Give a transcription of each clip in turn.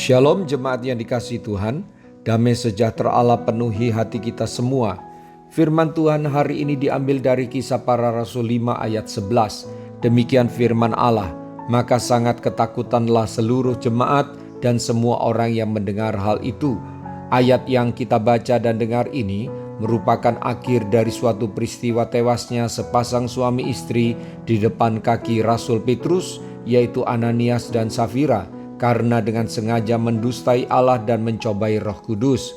Shalom jemaat yang dikasihi Tuhan, damai sejahtera Allah penuhi hati kita semua. Firman Tuhan hari ini diambil dari Kisah Para Rasul 5 ayat 11. Demikian firman Allah, maka sangat ketakutanlah seluruh jemaat dan semua orang yang mendengar hal itu. Ayat yang kita baca dan dengar ini merupakan akhir dari suatu peristiwa tewasnya sepasang suami istri di depan kaki Rasul Petrus, yaitu Ananias dan Safira, karena dengan sengaja mendustai Allah dan mencobai Roh Kudus.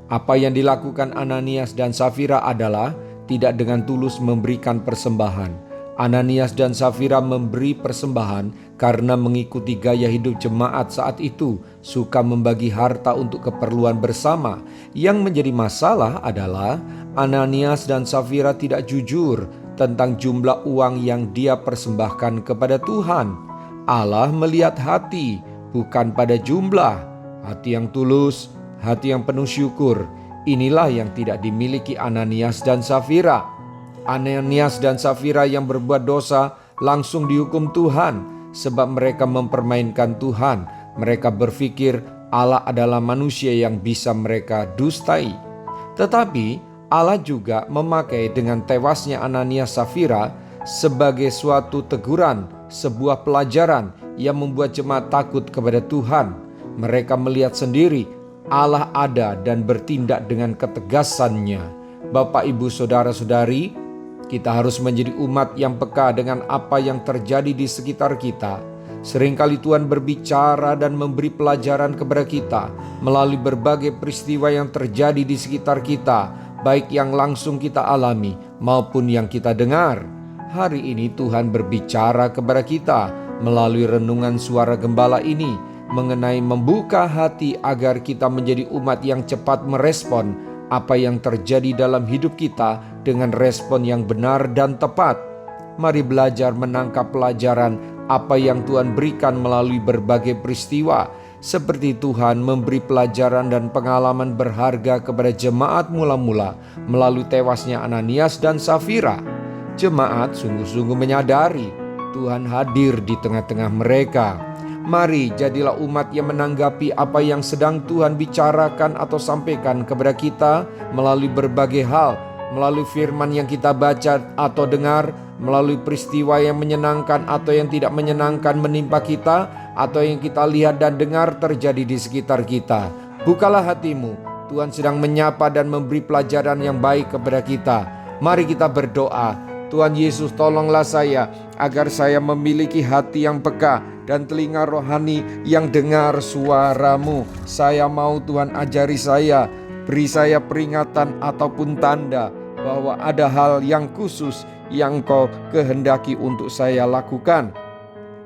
Apa yang dilakukan Ananias dan Safira adalah tidak dengan tulus memberikan persembahan. Ananias dan Safira memberi persembahan karena mengikuti gaya hidup jemaat saat itu, suka membagi harta untuk keperluan bersama. Yang menjadi masalah adalah Ananias dan Safira tidak jujur tentang jumlah uang yang dia persembahkan kepada Tuhan. Allah melihat hati, bukan pada jumlah. Hati yang tulus, hati yang penuh syukur, inilah yang tidak dimiliki Ananias dan Safira. Ananias dan Safira yang berbuat dosa langsung dihukum Tuhan, sebab mereka mempermainkan Tuhan. Mereka berpikir Allah adalah manusia yang bisa mereka dustai. Tetapi Allah juga memakai dengan tewasnya Ananias Safira sebagai suatu teguran, sebuah pelajaran yang membuat jemaat takut kepada Tuhan. Mereka melihat sendiri Allah ada dan bertindak dengan ketegasannya. Bapak, Ibu, Saudara-saudari, kita harus menjadi umat yang peka dengan apa yang terjadi di sekitar kita. Seringkali Tuhan berbicara dan memberi pelajaran kepada kita melalui berbagai peristiwa yang terjadi di sekitar kita, baik yang langsung kita alami maupun yang kita dengar. Hari ini Tuhan berbicara kepada kita melalui renungan suara gembala ini mengenai membuka hati agar kita menjadi umat yang cepat merespon apa yang terjadi dalam hidup kita dengan respon yang benar dan tepat. Mari belajar menangkap pelajaran apa yang Tuhan berikan melalui berbagai peristiwa, seperti Tuhan memberi pelajaran dan pengalaman berharga kepada jemaat mula-mula melalui tewasnya Ananias dan Safira. Jemaat sungguh-sungguh menyadari Tuhan hadir di tengah-tengah mereka. Mari jadilah umat yang menanggapi apa yang sedang Tuhan bicarakan atau sampaikan kepada kita melalui berbagai hal, melalui firman yang kita baca atau dengar, melalui peristiwa yang menyenangkan atau yang tidak menyenangkan menimpa kita, atau yang kita lihat dan dengar terjadi di sekitar kita. Bukalah hatimu, Tuhan sedang menyapa dan memberi pelajaran yang baik kepada kita. Mari kita berdoa. Tuhan Yesus, tolonglah saya agar saya memiliki hati yang peka dan telinga rohani yang dengar suara-Mu. Saya mau Tuhan ajari saya, beri saya peringatan ataupun tanda bahwa ada hal yang khusus yang Kau kehendaki untuk saya lakukan.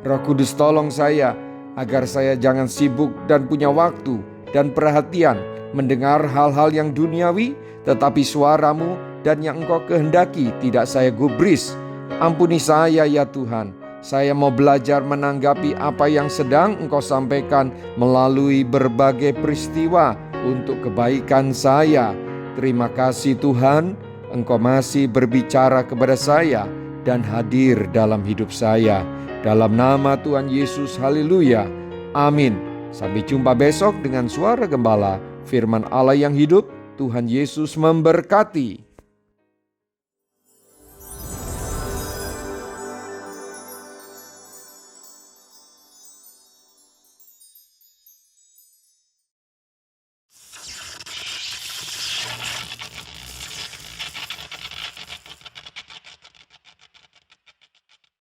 Roh Kudus, tolong saya agar saya jangan sibuk dan punya waktu dan perhatian mendengar hal-hal yang duniawi, tetapi suara-Mu dan yang Engkau kehendaki tidak saya gubris. Ampuni saya ya Tuhan. Saya mau belajar menanggapi apa yang sedang Engkau sampaikan melalui berbagai peristiwa untuk kebaikan saya. Terima kasih Tuhan, Engkau masih berbicara kepada saya dan hadir dalam hidup saya. Dalam nama Tuhan Yesus, haleluya, amin. Sampai jumpa besok dengan suara gembala, firman Allah yang hidup. Tuhan Yesus memberkati.